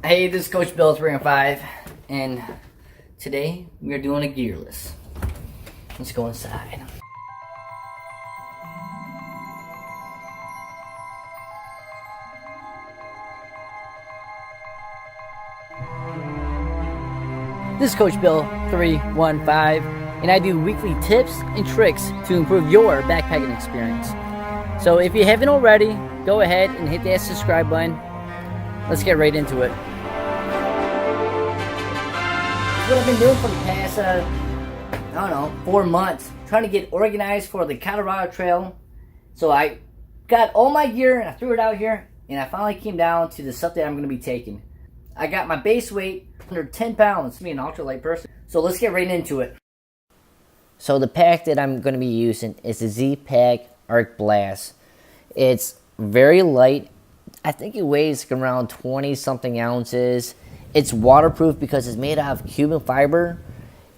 Hey, this is Coach Bill 305, and today we are doing a gearless. Let's go inside. This is Coach Bill 315, and I do weekly tips and tricks to improve your backpacking experience. So if you haven't already, go ahead and hit that subscribe button. Let's get right into it. What I've been doing for the past, 4 months, trying to get organized for the Colorado Trail. So I got all my gear and I threw it out here, and I finally came down to the stuff that I'm going to be taking. I got my base weight under 10 pounds, me an ultralight person. So let's get right into it. So the pack that I'm going to be using is the Z-Pack Arc Blast. It's very light. I think it weighs around 20 something ounces. It's waterproof because it's made out of Cuban fiber.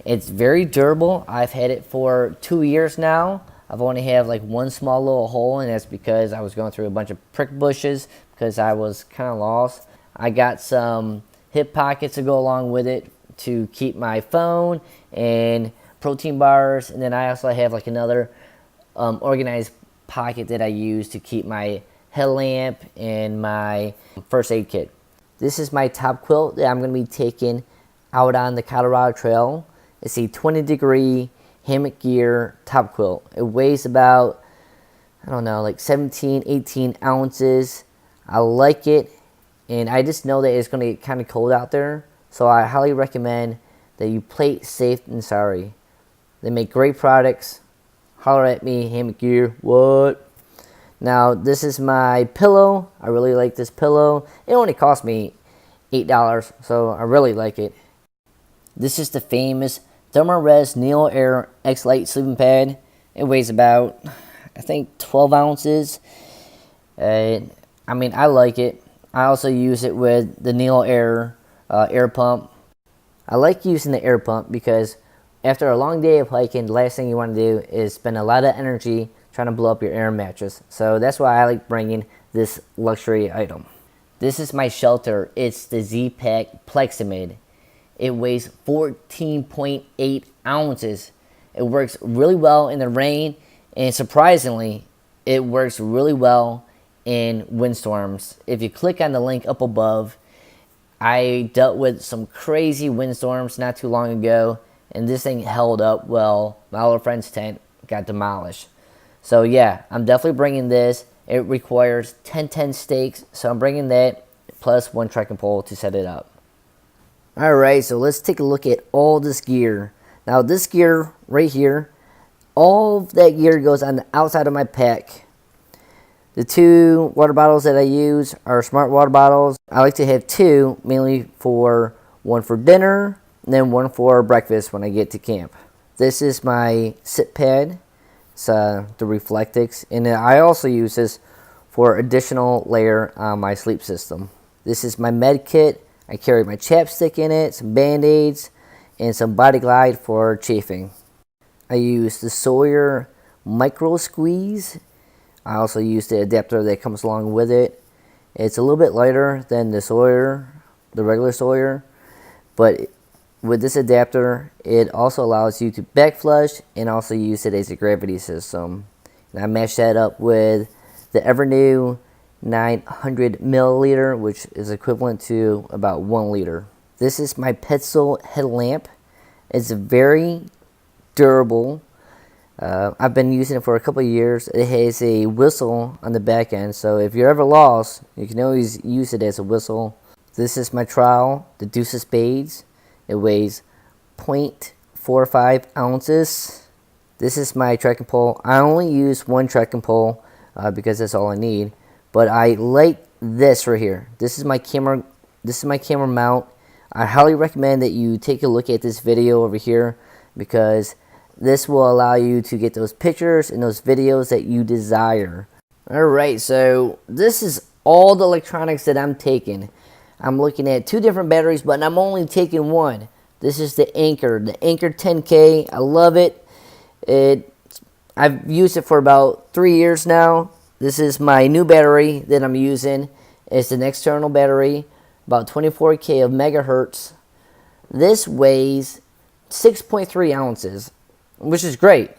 It's very durable. I've had it for 2 years now. I've only had like one small little hole, and that's because I was going through a bunch of prick bushes because I was kind of lost. I got some hip pockets to go along with it to keep my phone and protein bars, and then I also have like another organized pocket that I use to keep my headlamp and my first aid kit. This is my top quilt that I'm going to be taking out on the Colorado Trail. It's a 20-degree hammock gear top quilt. It weighs about, like 17, 18 ounces. I like it, and I just know that it's going to get kind of cold out there. So I highly recommend that you play it safe and sorry. They make great products. Holler at me, hammock gear, what? Now, this is my pillow. I really like this pillow. It only cost me $8, so I really like it. This is the famous Thermarest Neo Air X Lite sleeping pad. It weighs about, I think, 12 ounces. I like it. I also use it with the Neo Air air pump. I like using the air pump because after a long day of hiking, the last thing you want to do is spend a lot of energy trying to blow up your air mattress. So that's why I like bringing this luxury item. This is my shelter. It's the Z-Pack Pleximid. It weighs 14.8 ounces. It works really well in the rain, and surprisingly, it works really well in windstorms. If you click on the link up above, I dealt with some crazy windstorms not too long ago, and this thing held up well. My other friend's tent got demolished. So yeah, I'm definitely bringing this. It requires 10-10 stakes, so I'm bringing that plus one trekking pole to set it up. Alright, so let's take a look at all this gear. Now this gear right here, all of that gear goes on the outside of my pack. The 2 water bottles that I use are smart water bottles. I like to have 2, mainly for one for dinner, and then one for breakfast when I get to camp. This is my sit pad. It's the Reflectix, and I also use this for additional layer on my sleep system. This is my med kit. I carry my chapstick in it, some band-aids, and some Body Glide for chafing. I use the Sawyer Micro Squeeze. I also use the adapter that comes along with it. It's a little bit lighter than the Sawyer, the regular Sawyer, but with this adapter, it also allows you to back flush and also use it as a gravity system. And I match that up with the Evernew 900 milliliter, which is equivalent to about 1 liter. This is my Petzl headlamp. It's very durable. I've been using it for a couple of years. It has a whistle on the back end, so if you're ever lost, you can always use it as a whistle. This is my trowel, the Deuce of Spades. It weighs 0.45 ounces. This is my trekking pole. I only use one trekking pole because that's all I need. But I like this right here. This is my camera. This is my camera mount. I highly recommend that you take a look at this video over here because this will allow you to get those pictures and those videos that you desire. Alright, so this is all the electronics that I'm taking. I'm looking at 2 different batteries, but I'm only taking one. This is the Anchor 10K. I love it. I've used it for about 3 years now. This is my new battery that I'm using. It's an external battery, about 24K of megahertz. This weighs 6.3 ounces, which is great.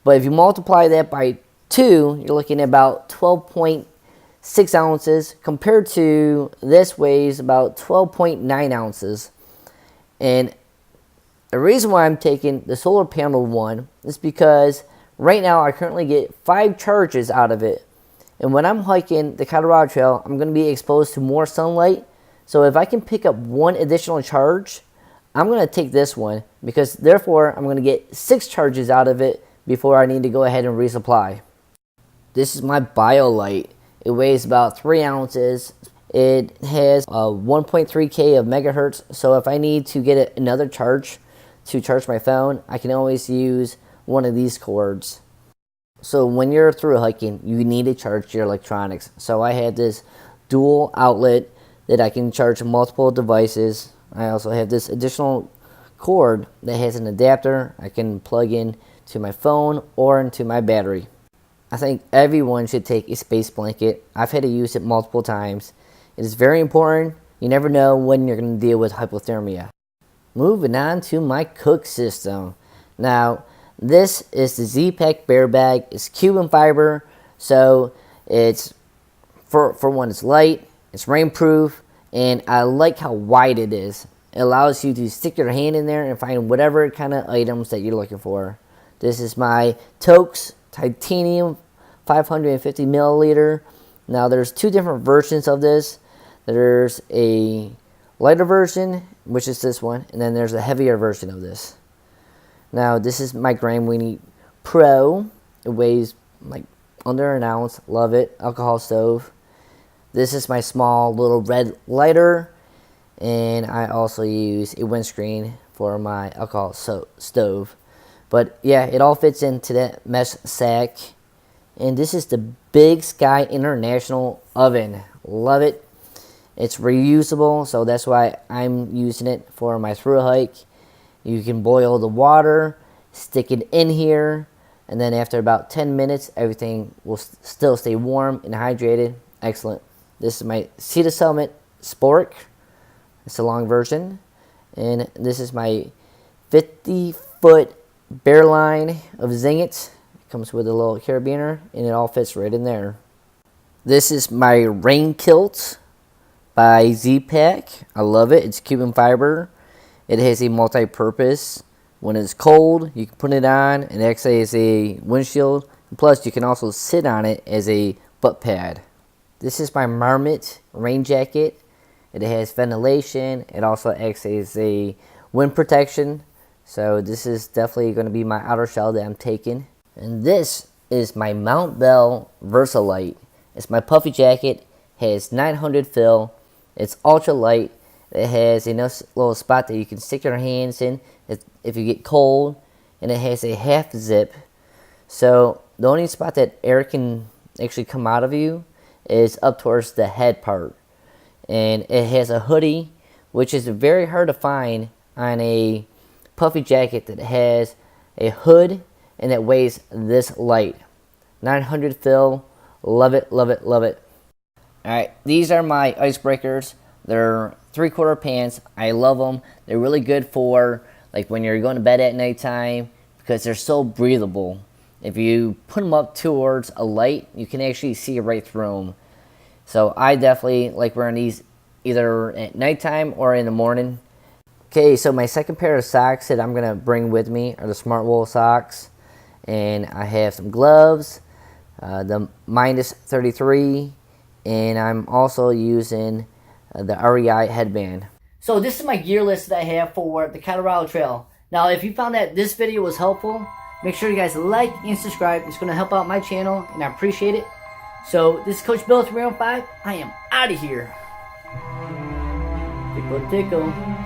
But if you multiply that by 2, you're looking at about 12.6 ounces compared to this weighs about 12.9 ounces. And the reason why I'm taking the solar panel one is because right now I currently get 5 charges out of it. And when I'm hiking the Colorado Trail, I'm going to be exposed to more sunlight. So if I can pick up 1 additional charge, I'm going to take this one, because therefore I'm going to get 6 charges out of it before I need to go ahead and resupply. This is my BioLite. It weighs about 3 ounces. It has 1.3K of megahertz. So if I need to get another charge to charge my phone, I can always use one of these cords. So when you're through hiking, you need to charge your electronics. So I have this dual outlet that I can charge multiple devices. I also have this additional cord that has an adapter I can plug in to my phone or into my battery. I think everyone should take a space blanket. I've had to use it multiple times. It is very important. You never know when you're going to deal with hypothermia. Moving on to my cook system. Now, this is the Z-Pack Bear Bag. It's Cuban fiber, so it's for one, it's light, it's rainproof, and I like how wide it is. It allows you to stick your hand in there and find whatever kind of items that you're looking for. This is my Toaks Titanium 550 milliliter. Now there's 2 different versions of this. There's a lighter version, which is this one, and then there's a heavier version of this. Now this is my Grand Weenie Pro. It weighs like under an ounce. Love it. Alcohol stove. This is my small little red lighter, and I also use a windscreen for my alcohol stove. But yeah, it all fits into that mesh sack. And this is the Big Sky International oven. Love it. It's reusable, so that's why I'm using it for my thru hike. You can boil the water, stick it in here, and then after about 10 minutes, everything will still stay warm and hydrated. Excellent. This is my Sea to Summit Spork. It's a long version. And this is my 50-foot bear line of Zingits. It comes with a little carabiner, and it all fits right in there. This is my rain kilt by Z-Pack. I love it. It's Cuban fiber. It has a multi-purpose. When it's cold, you can put it on and acts as a windshield. Plus, you can also sit on it as a butt pad. This is my Marmot rain jacket. It has ventilation. It also acts as a wind protection. So this is definitely going to be my outer shell that I'm taking. And this is my Mount Bell Versalite. It's my puffy jacket. Has 900 fill. It's ultra light. It has a nice little spot that you can stick your hands in if you get cold. And it has a half zip. So the only spot that air can actually come out of you is up towards the head part. And it has a hoodie, which is very hard to find on a puffy jacket that has a hood and that weighs this light. 900 fill. Love it, love it, love it. Alright, these are my icebreakers. They're 3/4 pants. I love them. They're really good for like when you're going to bed at nighttime because they're so breathable. If you put them up towards a light, you can actually see right through them. So I definitely like wearing these either at nighttime or in the morning. Okay, so my second pair of socks that I'm going to bring with me are the Smart Wool socks. And I have some gloves, the minus 33, and I'm also using the REI headband. So this is my gear list that I have for the Colorado Trail. Now if you found that this video was helpful, make sure you guys like and subscribe. It's going to help out my channel and I appreciate it. So this is Coach Bill 315. I am out of here. Tickle tickle.